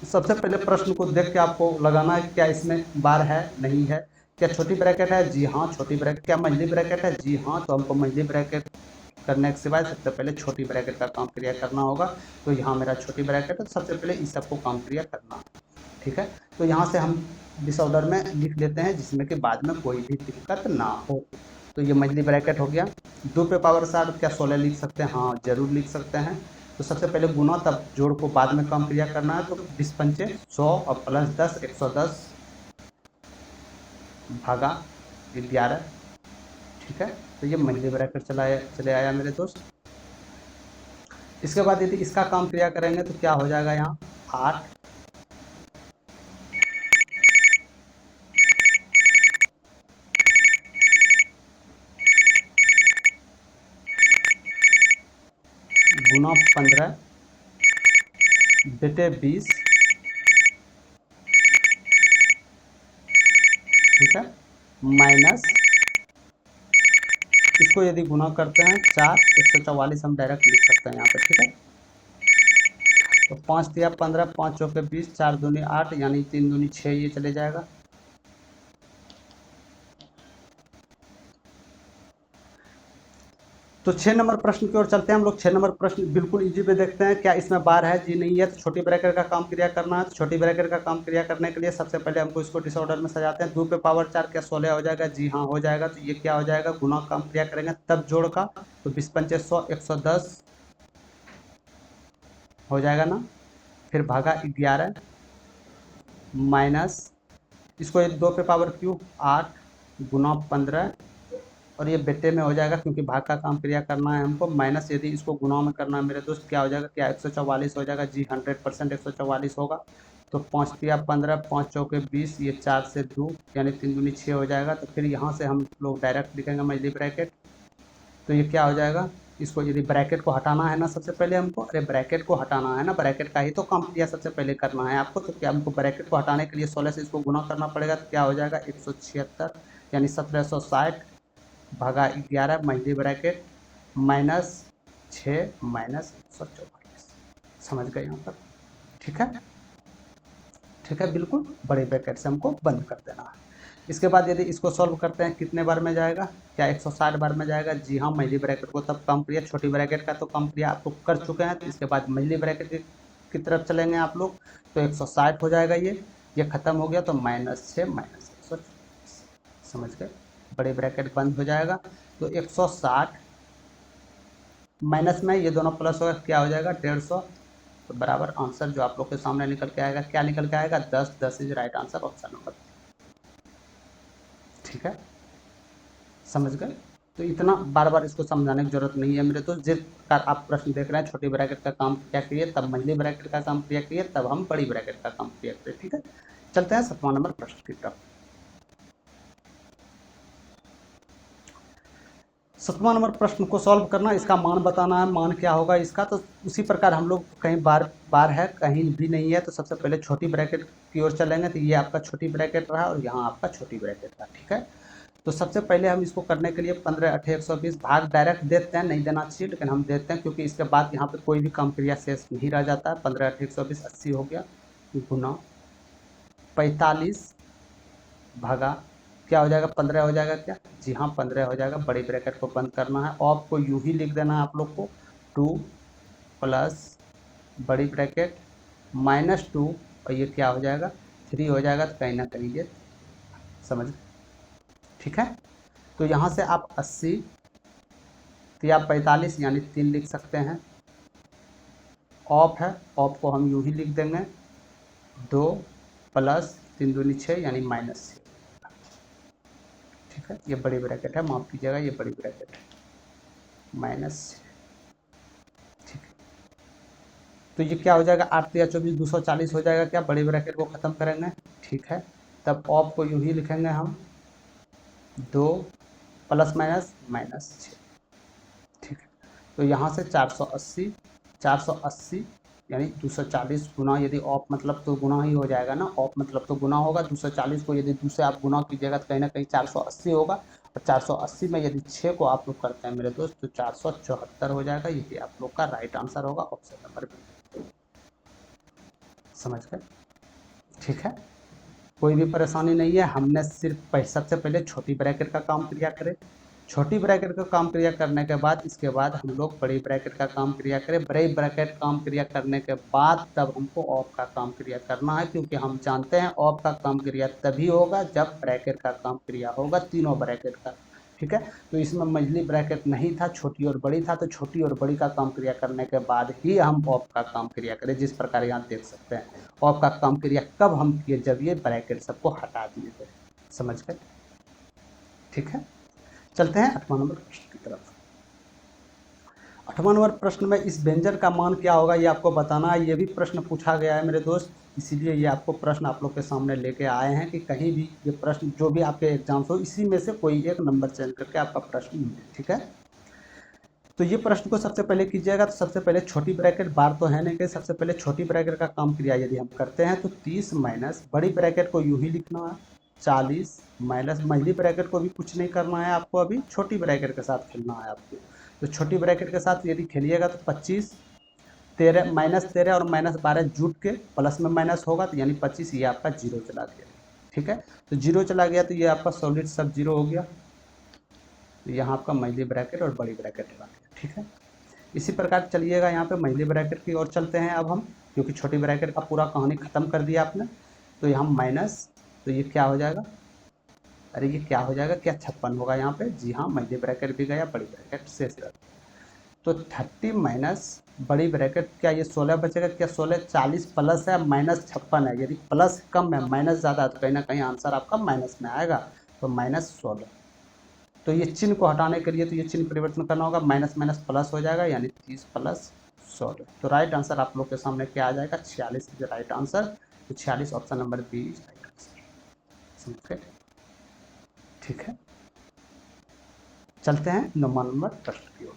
सबसे पहले प्रश्न को देख के आपको लगाना है क्या इसमें बार है, नहीं है। क्या छोटी ब्रैकेट है? जी हाँ छोटी ब्रैकेट। क्या मंझली ब्रैकेट है? जी हाँ। तो हमको मंझली ब्रैकेट करने के सिवाय सबसे पहले छोटी ब्रैकेट का काम क्रिया करना होगा। तो यहाँ मेरा छोटी ब्रैकेट है, तो सबसे पहले इस सबको काम क्रिया करना है, ठीक है। तो यहाँ से हम डिसऑर्डर में लिख लेते हैं जिसमें कि बाद में कोई भी दिक्कत ना हो। तो ये मंझली ब्रैकेट हो गया। 2 पे पावर 7, क्या 16 लिख सकते हैं? हाँ जरूर लिख सकते हैं। तो सबसे पहले गुना, तब जोड़ को बाद में काम क्रिया करना है। तो 20 पंचे 100 और प्लस 10 110 भागा 11, ठीक है। तो ये मंझली ब्रैकेट चले आया मेरे दोस्त। इसके बाद यदि इसका काम क्रिया करेंगे तो क्या हो जाएगा, यहाँ 8 गुना 15 बटे 20, ठीक है, माइनस इसको यदि गुना करते हैं 4 144 हम डायरेक्ट लिख सकते हैं यहाँ पे, ठीक है। तो 5 दिया 15, 5 चौके 20, 4 दूनी 8, यानी 3 दूनी 6, ये चले जाएगा। तो 6 नंबर प्रश्न की ओर चलते हैं हम लोग। 6 नंबर प्रश्न बिल्कुल इजी पे देखते हैं। क्या इसमें बार है? जी नहीं है। तो छोटी ब्रैकेट का काम क्रिया करना है। तो छोटी ब्रैकेट का काम क्रिया करने के लिए सबसे पहले हमको इसको डिसऑर्डर में सजाते हैं। 2 पे पावर 4, क्या 16 हो जाएगा? जी हाँ हो जाएगा। तो ये क्या हो जाएगा, गुना काम क्रिया करेंगे तब जोड़ का, तो 20 पंचे 100 110 हो जाएगा ना, फिर भागा 11 माइनस इसको 2 पे पावर क्यूब 8 गुना 15, और ये बेटे में हो जाएगा क्योंकि भाग का काम क्रिया करना है हमको, माइनस यदि इसको गुना में करना है मेरे दोस्त, क्या हो जाएगा, क्या 144 हो जाएगा? जी 100% 144 होगा। तो 5 तिया 15, 5 चौके 20, ये 4 से 2 यानी 3 दूनी 6 हो जाएगा। तो फिर यहाँ से हम लोग डायरेक्ट लिखेंगे मछली ब्रैकेट। तो ये क्या हो जाएगा, इसको यदि ब्रैकेट को हटाना है ना सबसे पहले हमको, अरे ब्रैकेट को हटाना है ना, ब्रैकेट का ही तो काम क्रिया सबसे पहले करना है आपको। तो क्या हमको ब्रैकेट को हटाने के लिए 16 से इसको गुना करना पड़ेगा। तो क्या हो जाएगा 176 यानी 1760 भागा 11 मछली ब्रैकेट माइनस 6 माइनस 144। समझ गए यहाँ पर, ठीक है, ठीक है, बिल्कुल बड़े ब्रैकेट से हमको बंद कर देना है। इसके बाद यदि इसको सॉल्व करते हैं कितने बार में जाएगा, क्या 160 बार में जाएगा। जी हाँ, मझली ब्रैकेट को तब कम किया, छोटी ब्रैकेट का तो कम किया आप लोग कर चुके हैं। तो इसके बाद मझली ब्रैकेट की तरफ चलेंगे आप लोग, तो 160 हो जाएगा। ये खत्म हो गया तो -6 माइनस 144। समझ गए, बड़े ब्रैकेट बंद हो जाएगा। तो 160 माइनस में ये दोनों प्लस होगा, क्या हो जाएगा 150। तो बराबर आंसर जो आप लोग के सामने निकल के आएगा, क्या निकल के आएगा 10। 10 is right answer, option number. ठीक है, समझ गए। तो इतना बार बार इसको समझाने की जरूरत नहीं है मेरे दोस्त। जिस प्रकार आप प्रश्न देख रहे हैं, छोटी ब्रैकेट का काम क्या करिए, तब मझली ब्रैकेट का काम किया करिए, तब हम बड़ी ब्रैकेट का काम किया करिए। ठीक है, चलते हैं 7वां नंबर प्रश्न की तरफ। 7वां नंबर प्रश्न को सॉल्व करना, इसका मान बताना है, मान क्या होगा इसका। तो उसी प्रकार हम लोग कहीं बार है कहीं भी नहीं है। तो सबसे पहले छोटी ब्रैकेट की ओर चलेंगे। तो ये आपका छोटी ब्रैकेट रहा और यहाँ आपका छोटी ब्रैकेट रहा। ठीक है, तो सबसे पहले हम इसको करने के लिए 15 8 120 भाग डायरेक्ट देते हैं, नहीं देना चाहिए लेकिन हम देते हैं, क्योंकि इसके बाद यहाँ पे कोई भी काम क्रिया शेष नहीं रह जाता है। 15 8 120 80 हो गया, गुना 45 भागा क्या हो जाएगा 15 हो जाएगा क्या, जी हाँ 15 हो जाएगा। बड़ी ब्रैकेट को बंद करना है और आपको यूं ही लिख देना है आप लोग को 2 प्लस बड़ी ब्रैकेट -2 और ये क्या हो जाएगा 3 हो जाएगा। तो कहीं ना कहीं ये समझ, ठीक है। तो यहाँ से आप 80 या 45 यानी 3 लिख सकते हैं। ऑफ है, ऑफ को हम यूं ही लिख देंगे 2 प्लस 3 दूनी 6 यानी -6। ठीक है, ये बड़ी ब्रैकेट है, माफ कीजिएगा ये बड़ी ब्रैकेट है -6। ठीक है, तो ये क्या हो जाएगा 8 या 24 240 हो जाएगा क्या, बड़ी ब्रैकेट को ख़त्म करेंगे। ठीक है, तब ऑफ को यूं ही लिखेंगे हम 2 प्लस माइनस -6। ठीक है, तो यहाँ से 480 यानी 240 गुना, यदि ऑफ मतलब तो गुना ही हो जाएगा ना, ऑफ मतलब तो गुना होगा। 240 को यदि 2 से आप गुना कीजिएगा तो कहीं ना कहीं 480 होगा, और 480 में यदि 6 को आप लोग करते हैं मेरे दोस्त तो 474 हो जाएगा। यही आप लोग का राइट आंसर होगा, ऑप्शन नंबर बी। समझ गए, ठीक है, कोई भी परेशानी नहीं है। हमने सिर्फ सबसे पहले छोटी ब्रैकेट का काम क्रिया करें, छोटी ब्रैकेट का काम क्रिया करने के बाद इसके बाद हम लोग बड़ी ब्रैकेट का काम क्रिया करें। बड़ी ब्रैकेट काम क्रिया करने के बाद तब हमको ऑफ का काम क्रिया करना है, क्योंकि हम जानते हैं ऑफ का काम क्रिया तभी होगा जब ब्रैकेट का काम क्रिया होगा, तीनों ब्रैकेट का। ठीक है, तो इसमें मझली ब्रैकेट नहीं था, छोटी और बड़ी था, तो छोटी और बड़ी का काम क्रिया करने के बाद ही हम ऑफ का काम क्रिया करें। जिस प्रकार यहाँ देख सकते हैं ऑफ का काम क्रिया कब हम किए, जब ये ब्रैकेट सबको हटा दिए थे। समझ गए, ठीक है, चलते हैं 8वां नंबर प्रश्न की तरफ। 8वां नंबर प्रश्न में इस व्यंजन का मान क्या होगा ये आपको बताना है। ये भी प्रश्न पूछा गया है मेरे दोस्त, इसीलिए ये आपको प्रश्न आप लोग के सामने लेके आए हैं कि कहीं भी ये प्रश्न जो भी आपके एग्जाम्स हो इसी में से कोई एक नंबर चेंज करके आपका प्रश्न मिले। ठीक है, तो ये प्रश्न को सबसे पहले कीजिएगा। तो सबसे पहले छोटी ब्रैकेट बार तो है नहीं कि सबसे पहले छोटी ब्रैकेट का काम क्रिया यदि हम करते हैं तो 30 माइनस बड़ी ब्रैकेट को यूं ही लिखना है 40 माइनस मझली ब्रैकेट को भी कुछ नहीं करना है आपको, अभी छोटी ब्रैकेट के साथ खेलना है आपको। तो छोटी ब्रैकेट के साथ यदि खेलिएगा तो 25 13 -13 और -12 जुट के प्लस में माइनस होगा, तो यानी 25 ये आपका 0 चला गया। ठीक है, तो 0 चला गया तो ये आपका सॉलिड सब 0 हो गया। तो यहाँ आपका मझली ब्रैकेट और बड़ी ब्रैकेट लगा दिया। ठीक है, इसी प्रकार चलिएगा यहाँ पे मझली ब्रैकेट की ओर चलते हैं अब हम, क्योंकि छोटी ब्रैकेट का पूरा कहानी खत्म कर दिया आपने। तो यहाँ माइनस, तो ये क्या हो जाएगा, अरे ये क्या हो जाएगा, क्या 56 होगा यहाँ पे, जी हाँ मझली ब्रैकेट भी गया, बड़ी ब्रैकेट शेष रह गया। तो 30 माइनस बड़ी ब्रैकेट, क्या ये 16 बचेगा, क्या 16 40 प्लस है -56 है, यदि प्लस कम है माइनस ज़्यादा है तो कहीं ना कहीं आंसर आपका माइनस में आएगा, तो -16। तो ये चिन्ह को हटाने के लिए तो ये चिन्ह परिवर्तन करना होगा, माइनस माइनस प्लस हो जाएगा यानी 30 + 16। तो राइट आंसर आप लोग के सामने क्या आ जाएगा 46 इज राइट आंसर। तो 46 option number B is right answer. समझ गए? ठीक है, चलते हैं 9 नंबर प्रश्न की ओर।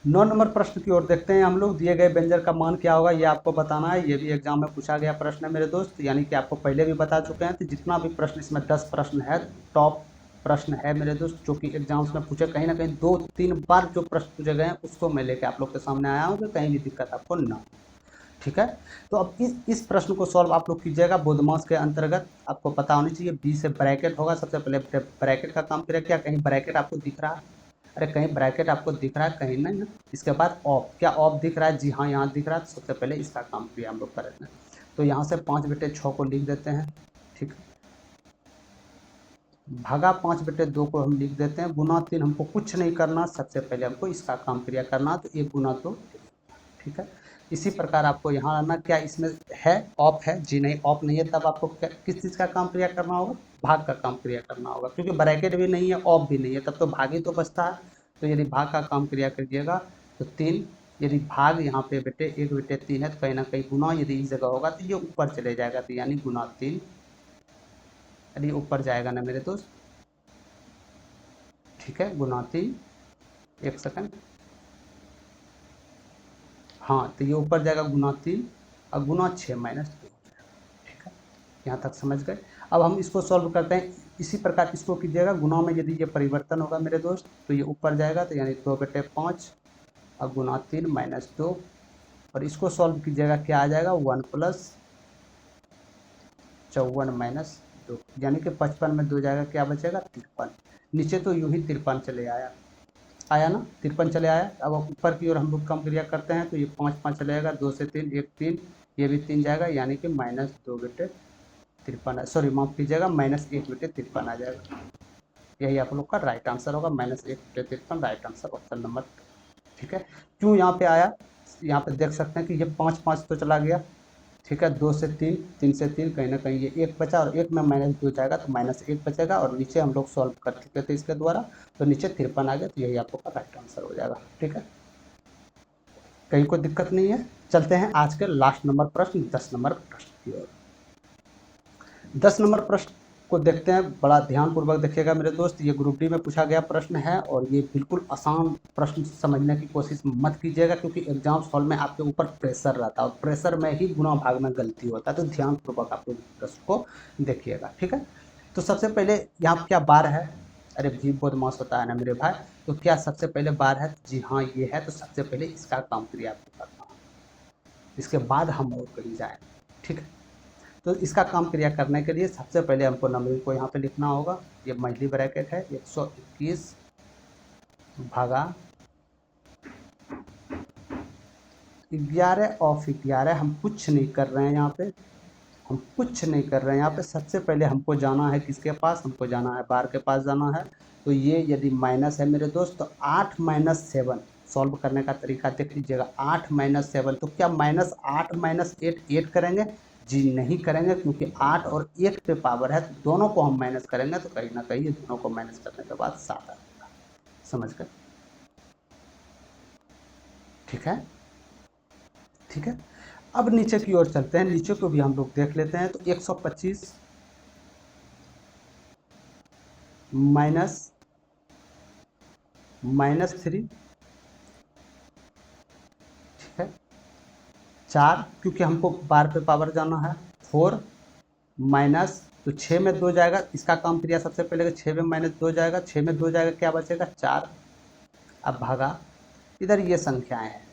9 नंबर प्रश्न की ओर देखते हैं हम लोग। दिए गए व्यंजन का मान क्या होगा ये आपको बताना है। ये भी एग्जाम में पूछा गया प्रश्न है मेरे दोस्त, यानी कि आपको पहले भी बता चुके हैं। तो जितना भी प्रश्न इसमें 10 प्रश्न है, टॉप प्रश्न है मेरे दोस्त, जो कि एग्जाम्स में पूछे, कहीं ना कहीं 2-3 बार जो प्रश्न पूछे गए हैं उसको मैं लेके आप लोग के सामने आया हूँ कि कहीं भी दिक्कत आपको ना हो। ठीक है, तो अब इस प्रश्न को सॉल्व आप लोग कीजिएगा बोधमास के अंतर्गत। आपको पता होनी चाहिए बी से ब्रैकेट होगा। सबसे पहले ब्रैकेट का काम करें। क्या कहीं ब्रैकेट आपको दिख रहा है? अरे कहीं ब्रैकेट आपको दिख रहा है? कहीं नहीं ना। इसके बाद ऑफ, क्या ऑफ दिख रहा है? जी हाँ, यहाँ दिख रहा है। तो सबसे पहले इसका काम किया हम लोग करेंगे। तो यहाँ से 5/6 को लिख देते हैं। ठीक है, भागा 5/2 को हम लिख देते हैं। गुना 3 हमको कुछ नहीं करना, सबसे पहले हमको इसका काम क्रिया करना। तो 1 गुना 2। ठीक है, इसी प्रकार आपको यहाँ आना। क्या इसमें है? ऑफ है? जी नहीं, ऑफ नहीं है। तब आपको किस चीज़ का काम क्रिया करना होगा? भाग का काम क्रिया करना होगा, क्योंकि ब्रैकेट भी नहीं है, ऑफ भी नहीं है, तब तो भाग ही तो बचता है। तो यदि भाग का काम क्रिया करिएगा तो 3, यदि भाग यहाँ पे बेटे 1/3 है तो कहीं ना कहीं गुना यदि इस जगह होगा तो ये ऊपर चले जाएगा, तो यानी गुना 3। यदि ऊपर जाएगा ना मेरे दोस्त। ठीक है, गुना 3, 1 सेकंड। हाँ, तो ये ऊपर जाएगा गुना 3 और गुना 6 -2। ठीक है, यहाँ तक समझ गए? अब हम इसको सॉल्व करते हैं। इसी प्रकार इसको कीजिएगा। गुना में यदि ये परिवर्तन होगा मेरे दोस्त तो ये ऊपर जाएगा, तो यानी 2/5 और गुना 3 -2। और इसको सॉल्व कीजिएगा, क्या आ जाएगा? 1 + 54 -2, यानी कि 55 में 2 जाएगा, क्या बचेगा? 53। नीचे तो यूं ही 53 चले आया ना, 53 चले आया। अब ऊपर की ओर हम लोग कम क्रिया करते हैं तो ये 5 चलेगा, 2 से 3 1 3, ये भी 3 जाएगा, यानी कि -2/53, सॉरी माफ कीजिएगा, -1/53 आ जाएगा। यही आप लोग का राइट आंसर होगा, -1/53 राइट आंसर ऑप्शन नंबर 2। ठीक है, क्यों यहाँ पे आया? यहाँ पे देख सकते हैं कि ये 5 तो चला गया। ठीक है, 2 से 3, 3 से 3, कहीं ना कहीं ये 1 बचा और 1 में -2 जाएगा तो -1 बचेगा। और नीचे हम लोग सॉल्व कर चुके थे इसके द्वारा, तो नीचे 53 आ गया, तो यही आप लोग का राइट आंसर हो जाएगा। ठीक है, कहीं कोई दिक्कत नहीं है। चलते हैं आज के लास्ट नंबर प्रश्न, 10 नंबर प्रश्न की ओर। 10 नंबर प्रश्न को देखते हैं। बड़ा ध्यानपूर्वक देखिएगा मेरे दोस्त, ये ग्रुप डी में पूछा गया प्रश्न है और ये बिल्कुल आसान प्रश्न समझने की कोशिश मत कीजिएगा, क्योंकि एग्जाम हॉल में आपके ऊपर प्रेशर रहता है और प्रेशर में ही गुना भाग में गलती होता है। तो ध्यानपूर्वक आप लोग प्रश्न को देखिएगा। ठीक है, तो सबसे पहले यहाँ क्या बार है? अरे जी बदमाश होता है ना मेरे भाई। तो क्या सबसे पहले बार है? जी हाँ ये है। तो सबसे पहले इसका काम क्रिया आपको करना है, इसके बाद हम और कहीं जाए। ठीक है, तो इसका काम क्रिया करने के लिए सबसे पहले हमको नंबरिंग को यहाँ पे लिखना होगा। ये मछली ब्रैकेट है, 121 भागा 11 ऑफ 11। हम कुछ नहीं कर रहे हैं यहाँ पे, हम कुछ नहीं कर रहे हैं यहाँ पे। सबसे पहले हमको जाना है किसके पास? हमको जाना है बार के पास जाना है। तो ये यदि माइनस है मेरे दोस्त, तो 8 - 7 सॉल्व करने का तरीका देख लीजिएगा। 8 - 7, तो क्या -8 - 8 8 करेंगे? जी नहीं करेंगे, क्योंकि 8 और 1 पे पावर है, तो दोनों को हम माइनस करेंगे तो कहीं ना कहीं ये दोनों को माइनस करने के बाद 7 आएगा। समझ गए? ठीक है, ठीक है। अब नीचे की ओर चलते हैं, नीचे को भी हम लोग देख लेते हैं। तो 125 -3, ठीक है, 4, क्योंकि हमको बार पे पावर जाना है। 4 माइनस, तो 6 में 2 जाएगा, इसका काम क्रिया सबसे पहले 6 में -2 जाएगा, 6 में 2 जाएगा, क्या बचेगा? 4। अब भागा इधर ये संख्याएं हैं।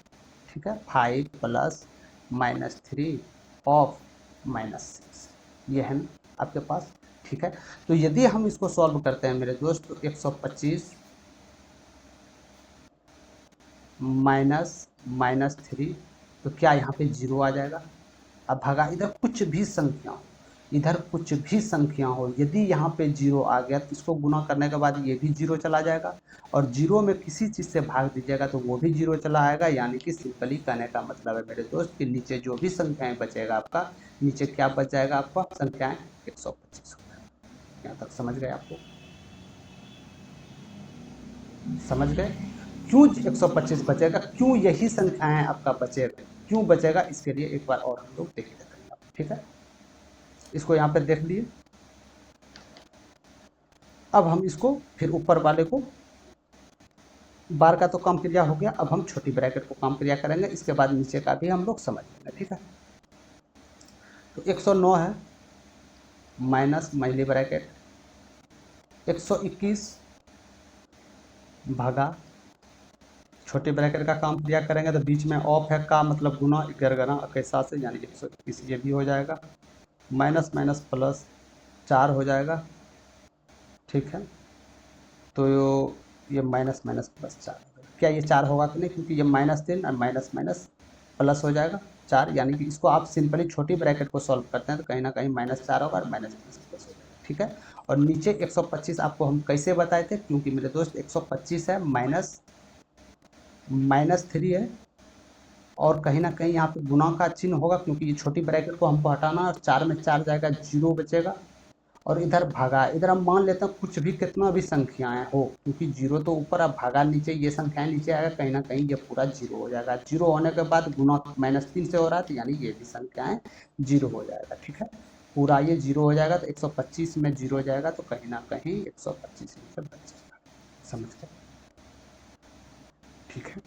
ठीक है, 5 + -3 ऑफ -6, ये है ना आपके पास। ठीक है, तो यदि हम इसको सॉल्व करते हैं मेरे दोस्त, तो 125 -3, तो क्या यहाँ पे 0 आ जाएगा? अब भागा इधर कुछ भी संख्या हो, इधर कुछ भी संख्या हो, यदि यहाँ पे 0 आ गया तो इसको गुना करने के बाद ये भी 0 चला जाएगा। और 0 में किसी चीज़ से भाग दीजिएगा तो वो भी 0 चला आएगा। यानी कि सिंपली कहने का मतलब है मेरे दोस्त कि नीचे जो भी संख्याएं बचेगा आपका, नीचे क्या बच जाएगा आपका? संख्याएं 125। यहाँ तक समझ गए? आपको समझ गए क्यों 125 बचेगा? क्यों यही संख्याएं आपका बचेगा? क्यों बचेगा, इसके लिए एक बार और हम लोग देख लेते हैं। ठीक है, इसको यहाँ पे देख लिए। अब हम इसको फिर ऊपर वाले को, बार का तो काम क्रिया हो गया, अब हम छोटी ब्रैकेट को काम क्रिया करेंगे, इसके बाद नीचे का भी हम लोग समझ लेंगे। ठीक है, तो 109 है माइनस महिली ब्रैकेट 121 भागा छोटे ब्रैकेट का काम क्रिया करेंगे तो बीच में ऑफ है का मतलब गुना 11 के साथ से, यानी 121 ये भी हो जाएगा, माइनस माइनस प्लस 4 हो जाएगा। ठीक है, तो ये माइनस माइनस प्लस 4, क्या ये 4 होगा कि नहीं, क्योंकि ये -3 और माइनस माइनस प्लस हो जाएगा 4, यानी कि इसको आप सिंपली छोटी ब्रैकेट को सॉल्व करते हैं तो कहीं ना कहीं -4 होगा और माइनस प्लस प्लस हो जाएगा। ठीक है, और नीचे 125 आपको हम कैसे बताए थे, क्योंकि मेरे दोस्त 125 है -3 है और कहीं ना कहीं यहाँ पे गुना का चिन्ह होगा, क्योंकि ये छोटी ब्रैकेट को हमको हटाना और 4 में 4 जाएगा 0 बचेगा, और इधर भागा, इधर हम मान लेते हैं कुछ भी कितना भी संख्याएं हो, क्योंकि 0 तो ऊपर, अब भागा नीचे, ये संख्याएं नीचे आएगा, कहीं ना कहीं ये पूरा 0 हो जाएगा। 0 होने के बाद गुना -3 से हो रहा है तो यानी ये भी संख्याएं 0 हो जाएगा। ठीक है, पूरा ये 0 हो जाएगा, तो 125 में 0 हो जाएगा तो कहीं ना कहीं 125 में से बच जाएगा। समझ गए? ठीक है,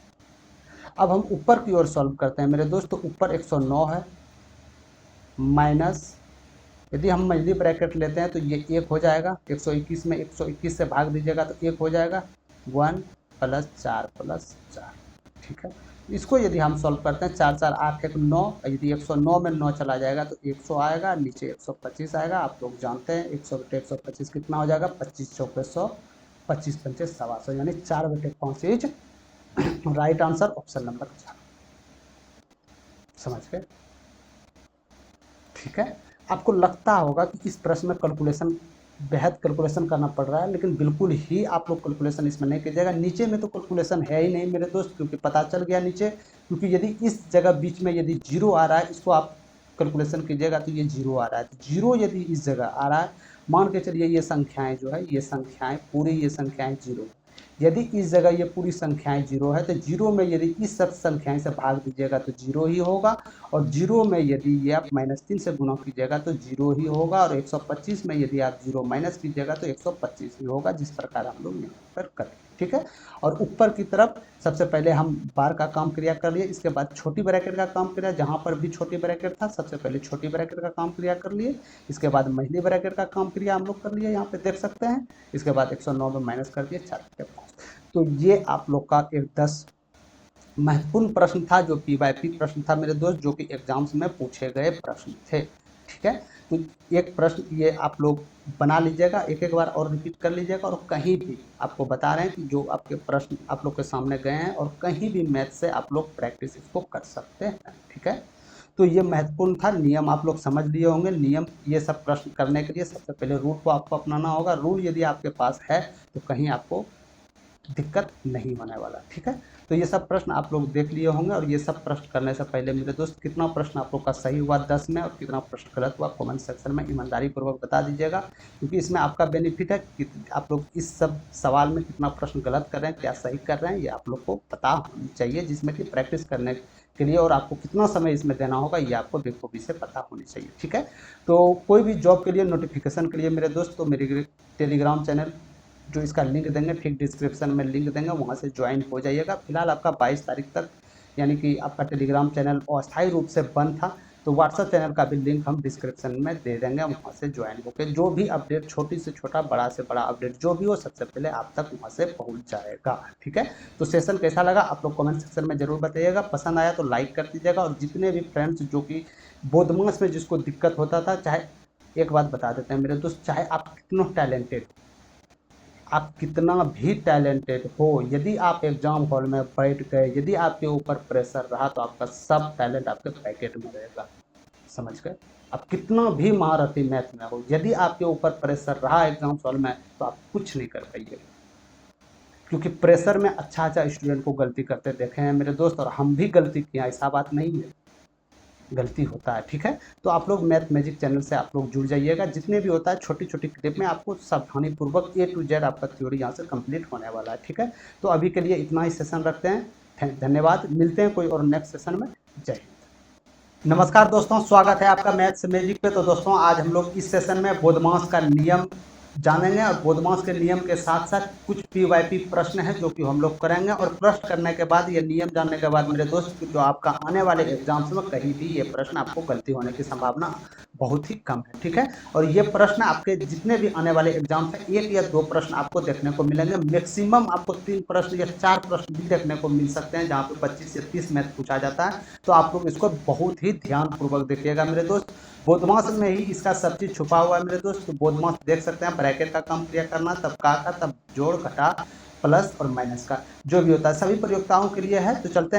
अब हम ऊपर की ओर सॉल्व करते हैं मेरे दोस्त। तो ऊपर 109 है माइनस, यदि हम मझली ब्रैकेट लेते हैं तो ये 1 हो जाएगा, 121 में 121 से भाग दीजिएगा तो 1 हो जाएगा, 1 + 4 + 4। ठीक है, इसको यदि हम सॉल्व करते हैं 4 4 8 1 9, यदि 109 में 9 चला जाएगा तो 100 आएगा, नीचे 125 आएगा। आप लोग जानते हैं 100/125 कितना हो जाएगा, 25 चौके 100, 25 पंचे 125, यानी 4/5 is right answer, option number 4। समझ गए? ठीक है, आपको लगता होगा कि इस प्रश्न में कैलकुलेशन, बेहद कैलकुलेशन करना पड़ रहा है, लेकिन बिल्कुल ही आप लोग कैलकुलेशन इसमें नहीं कीजिएगा। नीचे में तो कैलकुलेशन है ही नहीं मेरे दोस्त, क्योंकि पता चल गया नीचे, क्योंकि यदि इस जगह बीच में यदि 0 आ रहा है, इसको आप कैलकुलेशन कीजिएगा तो ये 0 आ रहा है, तो 0 यदि इस जगह आ रहा है, मान के चलिए ये संख्याएं जो है, ये संख्याएं पूरी, ये संख्याएं 0, यदि इस जगह ये पूरी संख्याएं 0 है तो 0 में यदि इस सब संख्याएं से भाग दीजिएगा तो 0 ही होगा, और 0 में यदि ये आप -3 से गुना कीजिएगा तो 0 ही होगा, और 125 में यदि आप 0 माइनस कीजिएगा तो 125 ही होगा, जिस प्रकार हम लोग यहाँ पर करें। ठीक है, और ऊपर की तरफ सबसे पहले हम बार का काम क्रिया कर लिए, इसके बाद छोटी ब्रैकेट का काम क्रिया, जहाँ पर भी छोटी ब्रैकेट था सबसे पहले छोटी ब्रैकेट का काम क्रिया कर लिए, इसके बाद मझली ब्रैकेट का काम क्रिया हम लोग कर लिए, यहाँ पे देख सकते हैं। इसके बाद 109 में माइनस कर दिए 4/5। तो ये आप लोग का एक 10 महत्वपूर्ण प्रश्न था, जो P/P प्रश्न था मेरे दोस्त, जो कि एग्जाम्स में पूछे गए प्रश्न थे। ठीक है, तो एक प्रश्न ये आप लोग बना लीजिएगा, एक एक बार और रिपीट कर लीजिएगा, और कहीं भी आपको बता रहे हैं कि जो आपके प्रश्न आप लोग के सामने गए हैं, और कहीं भी मैथ से आप लोग प्रैक्टिस इसको कर सकते हैं। ठीक है, तो ये महत्वपूर्ण था, नियम आप लोग समझ लिए होंगे। नियम, ये सब प्रश्न करने के लिए सबसे पहले रूल को आपको अपनाना होगा। रूल यदि आपके पास है तो कहीं आपको दिक्कत नहीं होने वाला। ठीक है, तो ये सब प्रश्न आप लोग देख लिए होंगे, और ये सब प्रश्न करने से पहले मेरे दोस्त कितना प्रश्न आप लोग का सही हुआ 10 में और कितना प्रश्न गलत हुआ कमेंट सेक्शन में ईमानदारी पूर्वक बता दीजिएगा, क्योंकि इसमें आपका बेनिफिट है कि आप लोग इस सब सवाल में कितना प्रश्न गलत कर रहे हैं, क्या सही कर रहे हैं, ये आप लोग को पता होनी चाहिए, जिसमें कि प्रैक्टिस करने के लिए, और आपको कितना समय इसमें देना होगा ये आपको बेखूबी से पता होनी चाहिए। ठीक है, तो कोई भी जॉब के लिए नोटिफिकेशन के लिए मेरे दोस्त, तो मेरे टेलीग्राम चैनल जो इसका लिंक देंगे, ठीक डिस्क्रिप्शन में लिंक देंगे, वहाँ से ज्वाइन हो जाइएगा। फिलहाल आपका 22 तारीख तक, यानी कि आपका टेलीग्राम चैनल अस्थायी रूप से बंद था, तो व्हाट्सएप चैनल का भी लिंक हम डिस्क्रिप्शन में दे देंगे, वहाँ से ज्वाइन होकर जो भी अपडेट, छोटी से छोटा, बड़ा से बड़ा अपडेट जो भी हो, सबसे पहले आप तक वहाँ से पहुँच जाएगा। ठीक है, तो सेशन कैसा लगा आप लोग कमेंट सेक्शन में जरूर बताइएगा। पसंद आया तो लाइक कर दीजिएगा, और जितने भी फ्रेंड्स जो कि बोधमास में जिसको दिक्कत होता था, चाहे एक बात बता देते हैं मेरे दोस्त, चाहे आप कितना टैलेंटेड, आप कितना भी टैलेंटेड हो, यदि आप एग्जाम हॉल में बैठ गए, यदि आपके ऊपर प्रेशर रहा तो आपका सब टैलेंट आपके पैकेट में रहेगा। समझ गए? आप कितना भी महारथी मैथ में हो, यदि आपके ऊपर प्रेशर रहा एग्जाम हॉल में तो आप कुछ नहीं कर पाइएगा, क्योंकि प्रेशर में अच्छा स्टूडेंट को गलती करते देखे हैं मेरे दोस्त, और हम भी गलती किया, ऐसा बात नहीं है, गलती होता है। ठीक है, तो आप लोग मैथ मैजिक चैनल से आप लोग जुड़ जाइएगा, जितने भी होता है छोटी छोटी क्लिप में आपको सावधानी पूर्वक A to Z आपका थ्योरी यहाँ से कंप्लीट होने वाला है। ठीक है, तो अभी के लिए इतना ही सेशन रखते हैं। धन्यवाद। मिलते हैं कोई और नेक्स्ट सेशन में। जय हिंद। नमस्कार दोस्तों, स्वागत है आपका मैथ्स मैजिक पे। तो दोस्तों आज हम लोग इस सेशन में बोधमास का नियम जानेंगे और बोधमास के नियम के साथ साथ कुछ पीवाईपी प्रश्न है जो कि हम लोग करेंगे। और प्रश्न करने के बाद, ये नियम जानने के बाद मेरे दोस्त, जो आपका आने वाले एग्जाम्स में कहीं भी ये प्रश्न आपको गलती होने की संभावना बहुत ही कम है, ठीक है। और ये प्रश्न आपके जितने भी आने वाले एग्जाम्स हैं, 1 या 2 प्रश्न आपको देखने को मिलेंगे। मैक्सिमम आपको 3 प्रश्न या 4 प्रश्न भी देखने को मिल सकते हैं, जहाँ पे 25 से 30 मैथ पूछा जाता है। तो आप लोग इसको बहुत ही ध्यानपूर्वक देखिएगा मेरे दोस्त। बोधमास में ही इसका सब चीज छुपा हुआ है मेरे दोस्त। तो बोधमास देख सकते हैं, ब्रैकेट का काम क्रिया करना, तब का, तब जोड़ घटा प्लस और माइनस का जो भी होता है, सभी प्रयोक्ताओं के लिए है। तो चलते हैं।